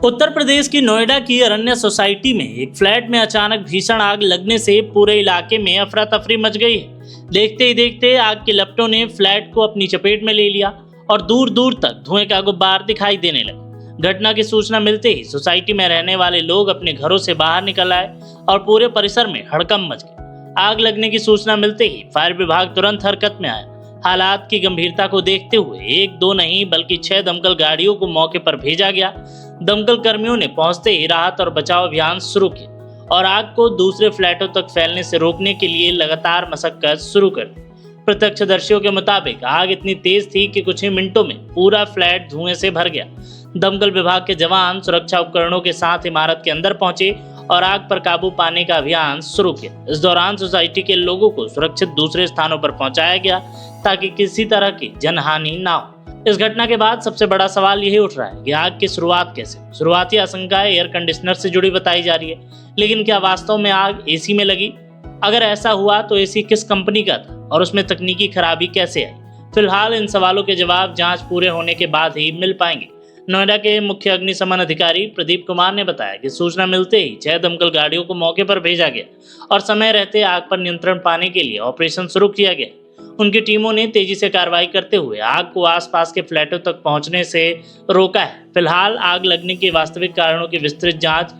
उत्तर प्रदेश की नोएडा की अरण्य सोसाइटी में एक फ्लैट में अचानक भीषण आग लगने से पूरे इलाके में अफरा तफरी मच गई है। देखते ही देखते आग के लपटों ने फ्लैट को अपनी चपेट में ले लिया और दूर दूर तक धुएं का गुब्बार दिखाई देने लगा। घटना की सूचना मिलते ही सोसाइटी में रहने वाले लोग अपने घरों से बाहर निकल आए और पूरे परिसर में हड़कंप मच गई। आग लगने की सूचना मिलते ही फायर विभाग तुरंत हरकत में आया। हालात की गंभीरता को देखते हुए एक दो नहीं बल्कि 6 दमकल गाड़ियों को मौके पर भेजा गया। दमकल कर्मियों ने पहुंचते ही राहत और बचाव अभियान शुरू किया और आग को दूसरे फ्लैटों तक फैलने से रोकने के लिए लगातार मशक्कत शुरू कर दी। प्रत्यक्षदर्शियों के मुताबिक आग इतनी तेज थी कि कुछ ही मिनटों में पूरा फ्लैट धुएं से भर गया। दमकल विभाग के जवान सुरक्षा उपकरणों के साथ इमारत के अंदर पहुंचे और आग पर काबू पाने का अभियान शुरू किया। इस दौरान सोसाइटी के लोगों को सुरक्षित दूसरे स्थानों पर पहुंचाया गया ताकि किसी तरह की जनहानि ना हो। इस घटना के बाद सबसे बड़ा सवाल यही उठ रहा है कि आग की शुरुआत कैसे। शुरुआती आशंका एयर कंडीशनर से जुड़ी बताई जा रही है, लेकिन क्या वास्तव में आग एसी में लगी? अगर ऐसा हुआ तो एसी किस कंपनी का था और उसमें तकनीकी खराबी कैसे आई? फिलहाल इन सवालों के जवाब जांच पूरे होने के बाद ही मिल पाएंगे। नोएडा के मुख्य अग्निशमन अधिकारी प्रदीप कुमार ने बताया कि सूचना मिलते ही 6 दमकल गाड़ियों को मौके पर भेजा गया और समय रहते आग पर नियंत्रण पाने के लिए ऑपरेशन शुरू किया गया। उनकी टीमों ने तेजी से कार्रवाई करते हुए आग को आसपास के फ्लैटों तक पहुंचने से रोका है। फिलहाल आग लगने के वास्तविक कारणों की विस्तृत जांच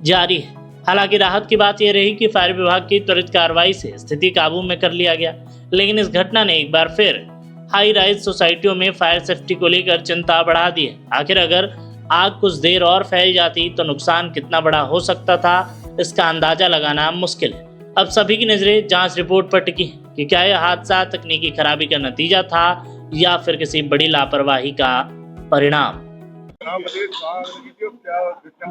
जारी है। हालांकि राहत की बात यह रही कि फायर विभाग की त्वरित कार्रवाई से स्थिति काबू में कर लिया गया, लेकिन इस घटना ने एक बार फिर हाई राइज सोसाइटियों में फायर सेफ्टी को लेकर चिंता बढ़ा दी है। आखिर अगर आग कुछ देर और फैल जाती तो नुकसान कितना बड़ा हो सकता था, इसका अंदाजा लगाना मुश्किल है। अब सभी की नजरें जांच रिपोर्ट पर टिकी हैं कि क्या यह हादसा तकनीकी खराबी का नतीजा था या फिर किसी बड़ी लापरवाही का परिणाम।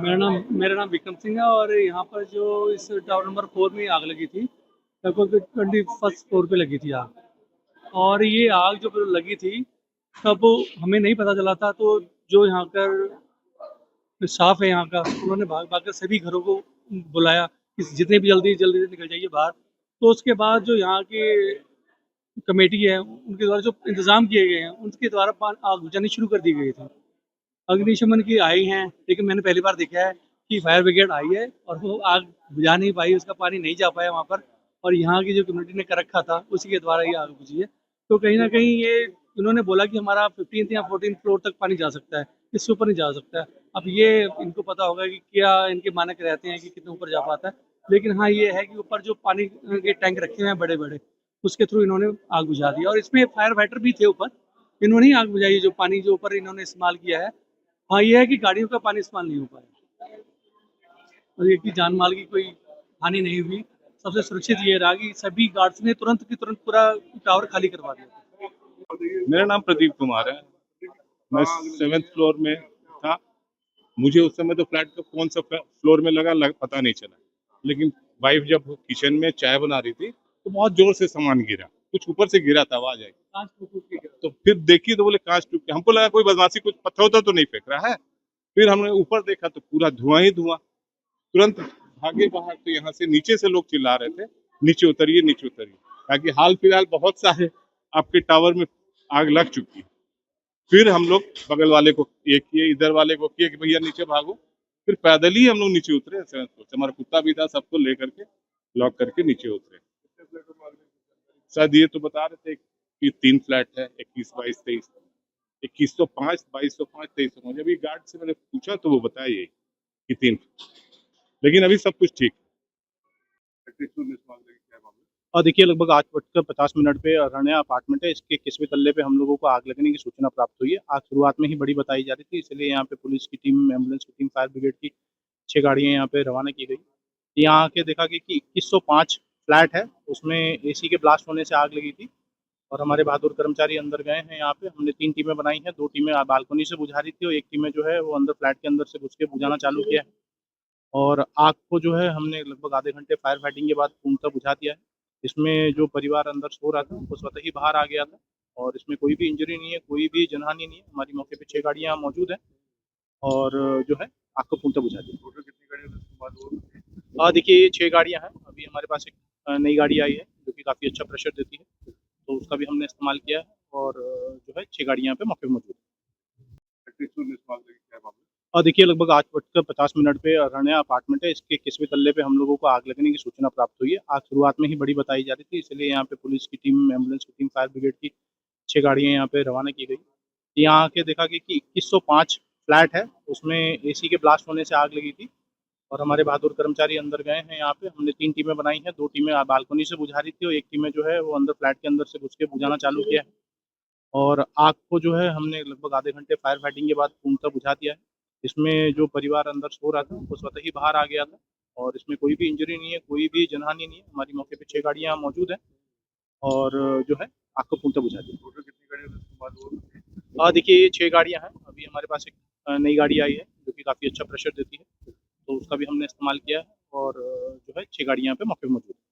मेरा नाम विक्रम सिंह है और यहाँ पर जो इस टावर नंबर 4 में आग लगी थी, लगभग 21st फ्लोर पे लगी थी आग। और ये आग जो लगी थी तब हमें नहीं पता चला था, तो जो यहाँ का स्टाफ है यहाँ का, उन्होंने भाग भाग कर सभी घरों को बुलाया कि जितने भी जल्दी जल्दी से निकल जाइए बाहर। तो उसके बाद जो यहाँ की कमेटी है उनके द्वारा जो इंतज़ाम किए गए हैं उनके द्वारा आग बुझानी शुरू कर दी गई थी। अग्निशमन की आई हैं, लेकिन मैंने पहली बार देखा है कि फायर ब्रिगेड आई है और वो आग बुझा नहीं पाई, उसका पानी नहीं जा पाया वहाँ पर, और यहाँ की जो कम्युनिटी ने कर रखा था उसी के द्वारा ये आग बुझी है। तो कहीं ना कहीं ये इन्होंने बोला कि हमारा 15th या 14th फ्लोर तक पानी जा सकता है, इससे ऊपर नहीं जा सकता है। अब ये इनको पता होगा कि क्या इनके मानक रहते हैं कि कितने ऊपर जा पाता है, लेकिन हाँ ये है कि ऊपर जो पानी के टैंक रखे हुए हैं बड़े बड़े, उसके थ्रू इन्होंने आग बुझा दी। और इसमें फायर फाइटर भी थे ऊपर, इन्होंने ही आग बुझाई। जो पानी जो ऊपर इन्होंने इस्तेमाल किया है, हाँ ये है कि गाड़ियों का पानी इस्तेमाल नहीं हो पाया और ये कि जान माल की कोई हानि नहीं हुई। सबसे सुरक्षित ये रहा कि सभी गार्ड्स ने तुरंत की तुरंत पूरा टावर खाली करवा दिया। मेरा नाम प्रदीप कुमार है। मैं 7th फ्लोर में था। मुझे उस समय तो फ्लैट का कौन सा फ्लोर में पता नहीं चला, लेकिन वाइफ जब किचन में चाय बना रही थी तो बहुत जोर से सामान गिरा, कुछ ऊपर से गिरा था, आवाज आई। कांच टूट के गिरा। तो फिर देखी तो बोले कांच टूट के। हमको लगा कोई बदमाशी कुछ पत्थर उथर तो नहीं फेंक रहा है। फिर हमने ऊपर देखा तो पूरा धुआं ही धुआं। तुरंत भागे बाहर, तो यहाँ से नीचे से लोग चिल्ला रहे थे, नीचे उतरिए नीचे उतरिए, ताकि हाल फिलहाल बहुत सारे आपके टावर में आग लग चुकी है। फिर हम लोग बगल वाले को ये किए, इधर वाले को किए कि भैया नीचे भागो। फिर पैदल ही हम लोग नीचे उतरे। हमारा कुत्ता भी था, सबको लेकर के लॉक करके नीचे उतरे। शायद ये तो बता रहे थे कि 3 फ्लैट है, 21, 22, 23, 2105, 2205, 2305। अभी गार्ड से मैंने पूछा तो वो बताया यही कि 3, लेकिन अभी सब कुछ ठीक है। और देखिए लगभग 8:50 पे अरण्या अपार्टमेंट है, इसके 21वें तल्ले पे हम लोगों को आग लगने की सूचना प्राप्त हुई है। आग शुरुआत में ही बड़ी बताई जा रही थी, इसलिए यहाँ पे पुलिस की टीम, एम्बुलेंस की टीम, फायर ब्रिगेड की 6 गाड़ियाँ यहाँ पे रवाना की गई। यहाँ आके देखा गया कि 2105 फ्लैट है, उसमें एसी के ब्लास्ट होने से आग लगी थी और हमारे बहादुर कर्मचारी अंदर गए हैं। यहाँ पे हमने 3 टीमें बनाई हैं, 2 टीमें बालकनी से बुझा रही थी और 1 टीमें जो है वो अंदर फ्लैट के अंदर से घुस के बुझाना चालू किया है। और आग को जो है हमने लगभग आधे घंटे फायर फाइटिंग के बाद पूर्णतः बुझा दिया है। इसमें जो परिवार अंदर सो रहा था वो स्वतः ही बाहर आ गया था और इसमें कोई भी इंजरी नहीं है, कोई भी जनहानि नहीं है। हमारी मौके पे 6 गाड़ियाँ मौजूद हैं और जो है आग को पूर्णतः बुझा दिया। देखिए ये 6 गाड़ियाँ हैं। अभी हमारे पास एक नई गाड़ी आई है जो कि काफ़ी अच्छा प्रेशर देती है, तो उसका भी हमने इस्तेमाल किया है और जो है 6 गाड़ियाँ यहाँ पे मौके पे मौजूद है। और देखिए लगभग 8:50 पे अरण्या अपार्टमेंट है, इसके 21वें तल्ले पे हम लोगों को आग लगने की सूचना प्राप्त हुई है। आग शुरुआत में ही बड़ी बताई जा रही थी, इसलिए यहाँ पे पुलिस की टीम, एम्बुलेंस की टीम, फायर ब्रिगेड की 6 गाड़ियाँ यहाँ पे रवाना की गई। यहाँ आके देखा गया कि 2105 फ्लैट है, उसमें एसी के ब्लास्ट होने से आग लगी थी और हमारे बहादुर कर्मचारी अंदर गए हैं यहाँ पे। हमने 3 टीमें बनाई हैं, 2 टीमें बालकनी से बुझा रही थी और 1 टीमें जो है वो अंदर फ्लैट के अंदर से घुस के बुझाना चालू किया है और आग को जो है हमने लगभग आधे घंटे फायर फाइटिंग के बाद पूर्णतः बुझा दिया है। इसमें जो परिवार अंदर सो रहा था वो स्वतः ही बाहर आ गया था और इसमें कोई भी इंजरी नहीं है, कोई भी जनहानि नहीं है। हमारी मौके पे 6 गाड़ियाँ मौजूद हैं और जो है आग को पूर्णतः बुझा दिया। टोटल कितनी गाड़ियाँ? देखिए ये 6 गाड़ियाँ हैं। अभी हमारे पास एक नई गाड़ी आई है जो कि काफ़ी अच्छा प्रेशर देती है, तो उसका भी हमने इस्तेमाल किया है और जो है 6 गाड़ियाँ यहाँ पे मौके पे मौजूद हैं।